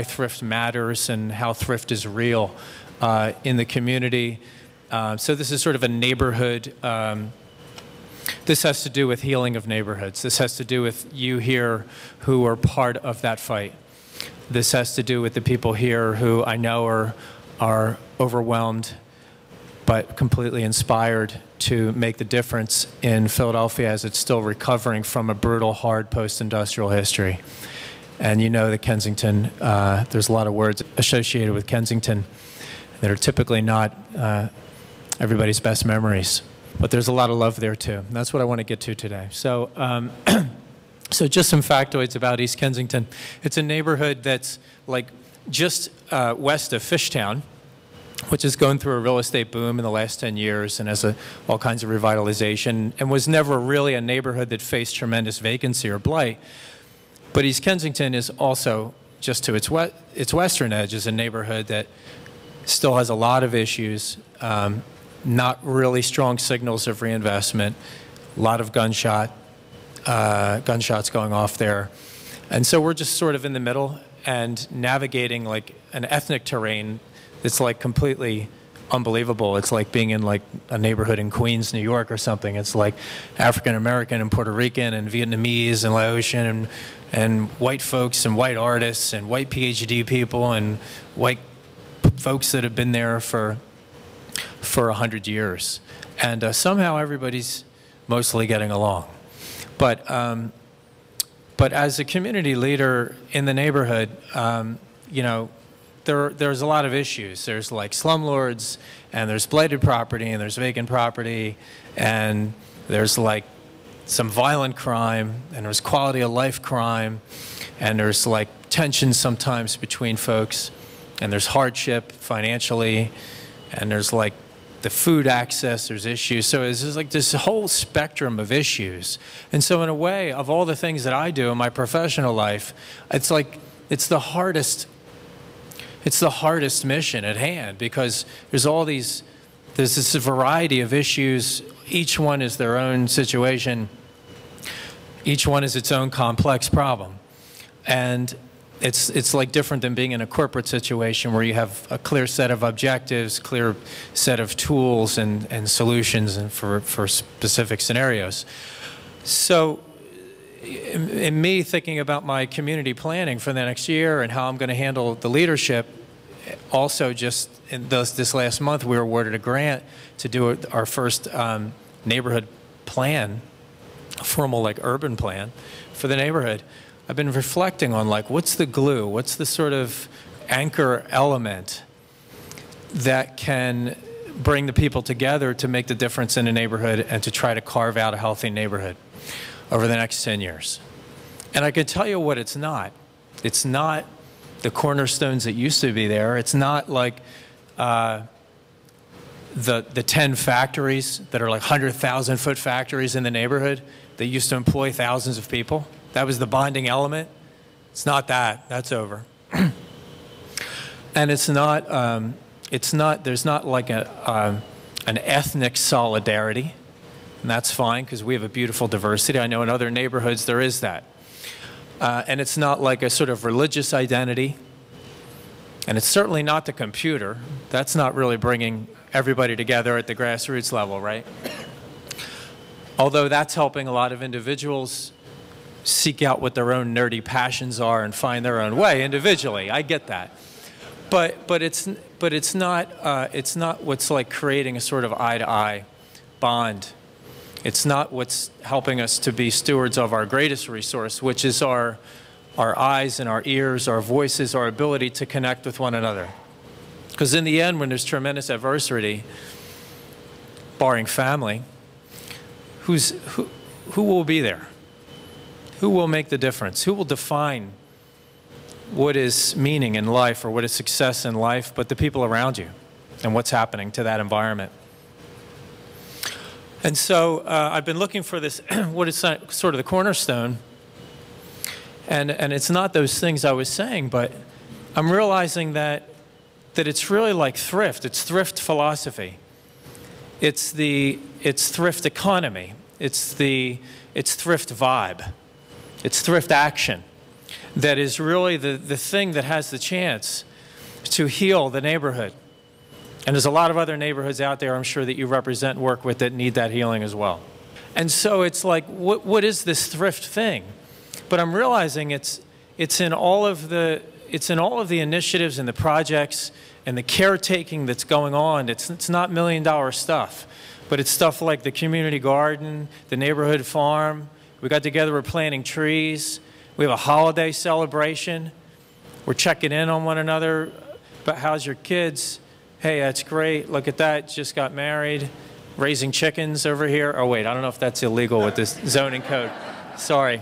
Speaker 6: thrift matters and how thrift is real in the community. So this is sort of a neighborhood. This has to do with healing of neighborhoods. This has to do with you here who are part of that fight. This has to do with the people here who I know are overwhelmed but completely inspired to make the difference in Philadelphia as it's still recovering from a brutal, hard post-industrial history. And you know that Kensington, there's a lot of words associated with Kensington that are typically not everybody's best memories. But there's a lot of love there too. And that's what I want to get to today. So, so just some factoids about East Kensington. It's a neighborhood that's like just west of Fishtown, which is going through a real estate boom in the last 10 years and has all kinds of revitalization, and was never really a neighborhood that faced tremendous vacancy or blight. But East Kensington is also, just to its western edge, is a neighborhood that still has a lot of issues, not really strong signals of reinvestment, a lot of gunshots going off there. And so we're just sort of in the middle and navigating like an ethnic terrain that's like completely unbelievable. It's like being in like a neighborhood in Queens, New York or something. It's like African American and Puerto Rican and Vietnamese and Laotian and white folks and white artists and white PhD people and white folks that have been there for 100 years. And somehow everybody's mostly getting along. But as a community leader in the neighborhood, you know, there's a lot of issues. There's like slumlords, and there's blighted property, and there's vacant property, and there's like some violent crime, and there's quality of life crime, and there's like tension sometimes between folks, and there's hardship financially, and there's like the food access, there's issues. So it's just like this whole spectrum of issues. And so in a way, of all the things that I do in my professional life, it's like, it's the hardest mission at hand, because there's this variety of issues. Each one is their own situation. Each one is its own complex problem. And it's like different than being in a corporate situation where you have a clear set of objectives, clear set of tools and solutions and for specific scenarios. So in me thinking about my community planning for the next year and how I'm going to handle the leadership, also just in this last month we were awarded a grant to do our first neighborhood plan, a formal like urban plan for the neighborhood. I've been reflecting on like what's the glue, what's the sort of anchor element that can bring the people together to make the difference in a neighborhood and to try to carve out a healthy neighborhood over the next 10 years. And I can tell you what it's not. It's not the cornerstones that used to be there. It's not like the 10 factories that are like 100,000-foot factories in the neighborhood that used to employ thousands of people. That was the bonding element. It's not that. That's over. And it's not, there's not like an ethnic solidarity. And that's fine because we have a beautiful diversity. I know in other neighborhoods there is that. And it's not like a sort of religious identity. And it's certainly not the computer. That's not really bringing everybody together at the grassroots level, right? Although that's helping a lot of individuals seek out what their own nerdy passions are and find their own way individually. I get that. But it's not what's like creating a sort of eye-to-eye bond. It's not what's helping us to be stewards of our greatest resource, which is our eyes and our ears, our voices, our ability to connect with one another. Because in the end, when there's tremendous adversity, barring family, who will be there? Who will make the difference? Who will define what is meaning in life or what is success in life but the people around you and what's happening to that environment? And so I've been looking for this, what is sort of the cornerstone. And it's not those things I was saying, but I'm realizing that it's really like thrift. It's thrift philosophy. It's thrift economy. It's thrift vibe. It's thrift action that is really the thing that has the chance to heal the neighborhood. And there's a lot of other neighborhoods out there, I'm sure, that you represent and work with that need that healing as well. And so it's like, what is this thrift thing? But I'm realizing it's in all of the initiatives and the projects and the caretaking that's going on. It's not million-dollar stuff, but it's stuff like the community garden, the neighborhood farm. We got together, we're planting trees. We have a holiday celebration. We're checking in on one another. But how's your kids? Hey, that's great. Look at that. Just got married. Raising chickens over here. Oh, wait, I don't know if that's illegal with this zoning code. Sorry.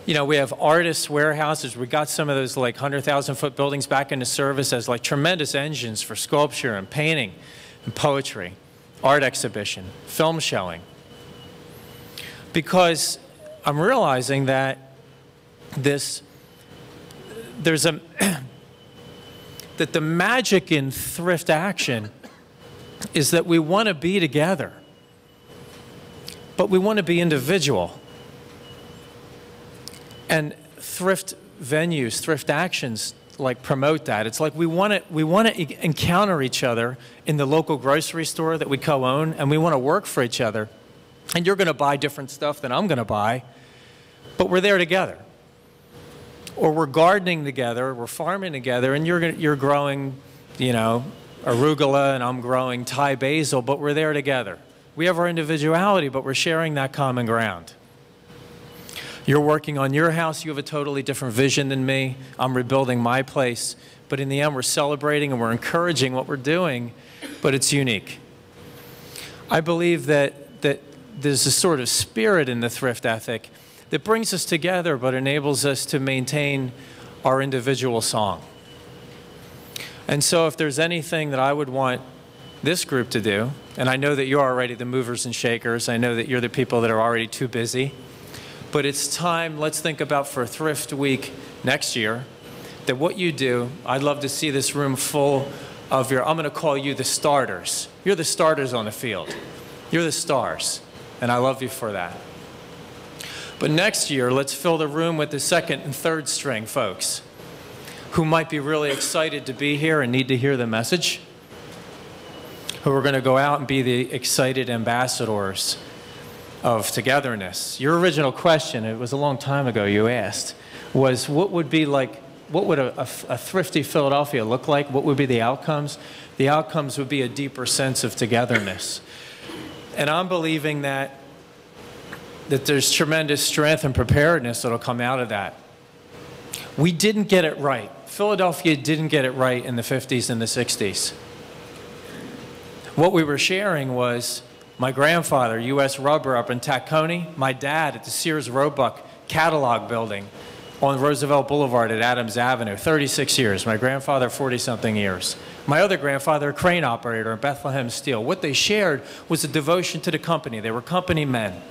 Speaker 6: You know, we have artists' warehouses. We got some of those like 100,000-foot buildings back into service as like tremendous engines for sculpture and painting and poetry, art exhibition, film showing. Because I'm realizing that that the magic in thrift action is that we want to be together, but we want to be individual. And thrift venues, thrift actions, like promote that. It's like we want to encounter each other in the local grocery store that we co-own, and we want to work for each other. And you're going to buy different stuff than I'm going to buy, but we're there together. Or we're gardening together, we're farming together, and you're growing, you know, arugula, and I'm growing Thai basil, but we're there together. We have our individuality, but we're sharing that common ground. You're working on your house, you have a totally different vision than me. I'm rebuilding my place, but in the end, we're celebrating and we're encouraging what we're doing, but it's unique. I believe that there's a sort of spirit in the thrift ethic that brings us together but enables us to maintain our individual song. And so if there's anything that I would want this group to do, and I know that you're already the movers and shakers, I know that you're the people that are already too busy, but it's time, let's think about for Thrift Week next year, that what you do, I'd love to see this room full of I'm going to call you the starters. You're the starters on the field. You're the stars, and I love you for that. But next year, let's fill the room with the second and third string folks who might be really excited to be here and need to hear the message, who are going to go out and be the excited ambassadors of togetherness. Your original question, it was a long time ago you asked, was what would a thrifty Philadelphia look like? What would be the outcomes? The outcomes would be a deeper sense of togetherness. And I'm believing that there's tremendous strength and preparedness that'll come out of that. We didn't get it right. Philadelphia didn't get it right in the 50s and the 60s. What we were sharing was my grandfather, U.S. Rubber up in Tacony, my dad at the Sears Roebuck catalog building on Roosevelt Boulevard at Adams Avenue, 36 years. My grandfather, 40-something years. My other grandfather, a crane operator in Bethlehem Steel. What they shared was a devotion to the company. They were company men.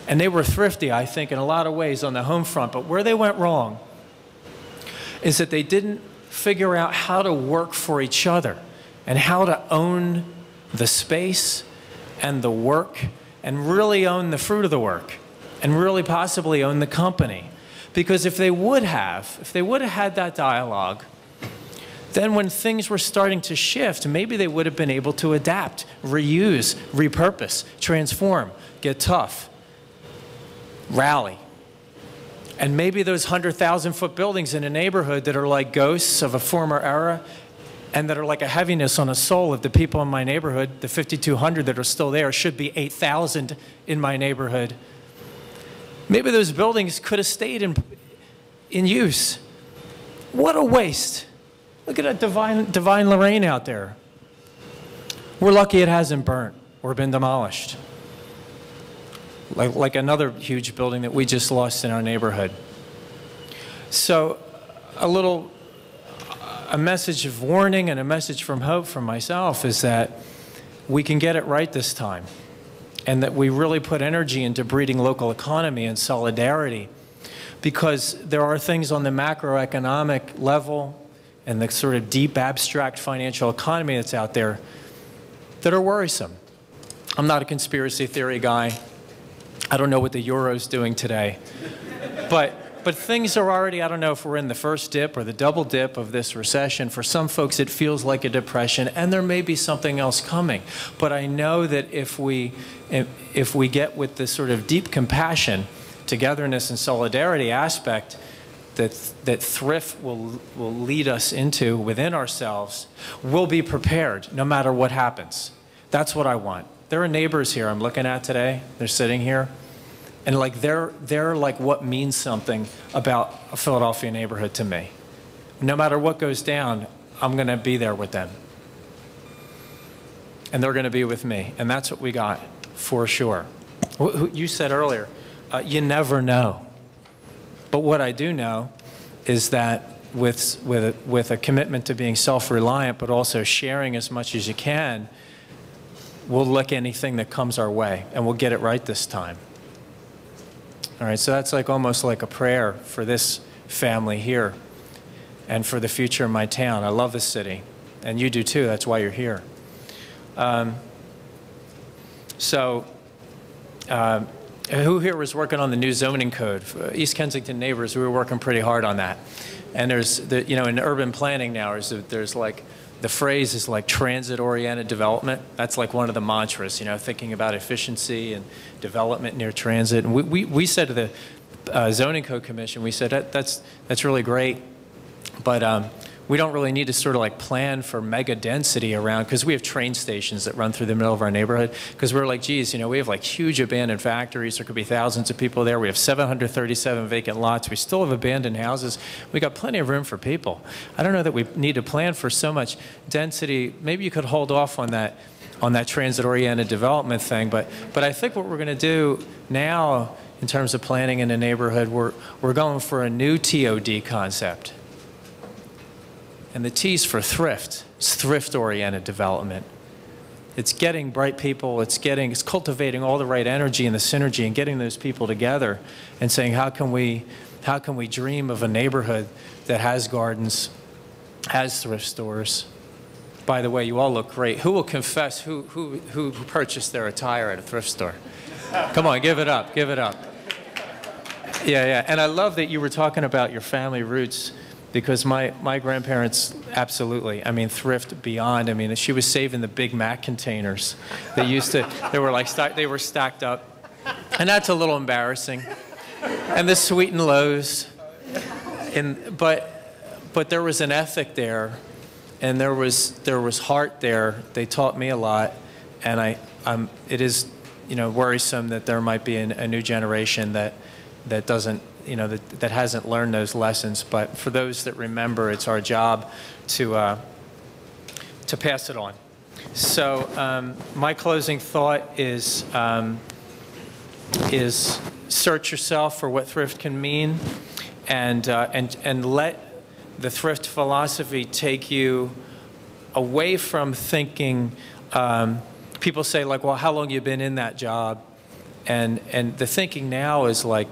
Speaker 6: And they were thrifty, I think, in a lot of ways on the home front. But where they went wrong is that they didn't figure out how to work for each other and how to own the space and the work and really own the fruit of the work and really possibly own the company. Because if they would have had that dialogue, then when things were starting to shift, maybe they would have been able to adapt, reuse, repurpose, transform, get tough, rally. And maybe those 100,000-foot buildings in a neighborhood that are like ghosts of a former era and that are like a heaviness on a soul of the people in my neighborhood, the 5,200 that are still there, should be 8,000 in my neighborhood. Maybe those buildings could have stayed in use What a waste. Look at that Divine Lorraine out there. We're lucky it hasn't burnt or been demolished. Like another huge building that we just lost in our neighborhood. So a message of warning and a message from hope from myself is that we can get it right this time, and that we really put energy into breeding local economy and solidarity, because there are things on the macroeconomic level and the sort of deep abstract financial economy that's out there that are worrisome. I'm not a conspiracy theory guy. I don't know what the euro's doing today. But things are already, I don't know if we're in the first dip or the double dip of this recession. For some folks, it feels like a depression, and there may be something else coming. But I know that if we get with this sort of deep compassion, togetherness, and solidarity aspect that thrift will lead us into within ourselves, we'll be prepared no matter what happens. That's what I want. There are neighbors here I'm looking at today. They're sitting here. And like they're like what means something about a Philadelphia neighborhood to me. No matter what goes down, I'm going to be there with them. And they're going to be with me. And that's what we got, for sure. You said earlier, you never know. But what I do know is that with a commitment to being self-reliant, but also sharing as much as you can, we'll lick anything that comes our way, and we'll get it right this time. All right, so that's like almost like a prayer for this family here and for the future of my town. I love this city, and you do too. That's why you're here. Who here was working on the new zoning code? East Kensington neighbors, we were working pretty hard on that. And there's, in urban planning now, there's like, the phrase is like transit-oriented development. That's like one of the mantras, thinking about efficiency and development near transit. And we said to the Zoning Code Commission, we said that's really great, but we don't really need to sort of like plan for mega density around, because we have train stations that run through the middle of our neighborhood, because we're like, geez, we have like huge abandoned factories. There could be thousands of people there. We have 737 vacant lots. We still have abandoned houses. We got plenty of room for people. I don't know that we need to plan for so much density. Maybe you could hold off on that transit-oriented development thing, but I think what we're going to do now in terms of planning in the neighborhood, we're going for a new TOD concept. And the T's for thrift. It's thrift-oriented development. It's getting bright people, it's cultivating all the right energy and the synergy and getting those people together and saying, how can we dream of a neighborhood that has gardens, has thrift stores? By the way, you all look great. Who will confess who purchased their attire at a thrift store? Come on, give it up, give it up. Yeah. And I love that you were talking about your family roots, because my grandparents, absolutely, thrift beyond. She was saving the Big Mac containers. They were stacked up. And that's a little embarrassing. And the sweet and lows. But there was an ethic there, and there was heart there. They taught me a lot, and it is, worrisome that there might be a new generation that doesn't, that hasn't learned those lessons. But for those that remember, it's our job to pass it on. So my closing thought is search yourself for what thrift can mean, and let the thrift philosophy take you away from thinking. People say, like, well, how long have you been in that job? And the thinking now is like,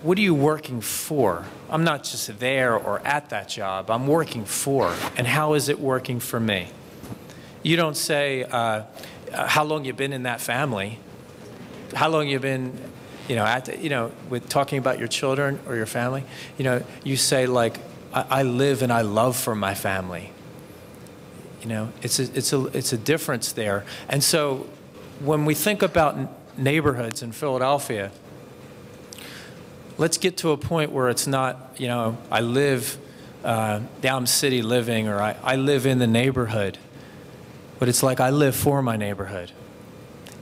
Speaker 6: what are you working for? I'm not just there or at that job. I'm working for, and how is it working for me? You don't say, how long you been in that family? How long you been, with talking about your children or your family? You say, like, I live and I love for my family. It's a difference there. And so when we think about neighborhoods in Philadelphia, let's get to a point where it's not, I live down city living, or I live in the neighborhood, but it's like I live for my neighborhood,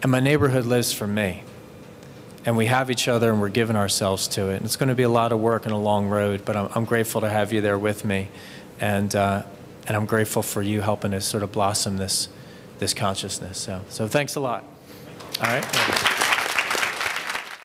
Speaker 6: and my neighborhood lives for me. and we have each other and we're giving ourselves to it. And it's going to be a lot of work and a long road, but I'm grateful to have you there with me. And I'm grateful for you helping us sort of blossom this consciousness. So thanks a lot. All right.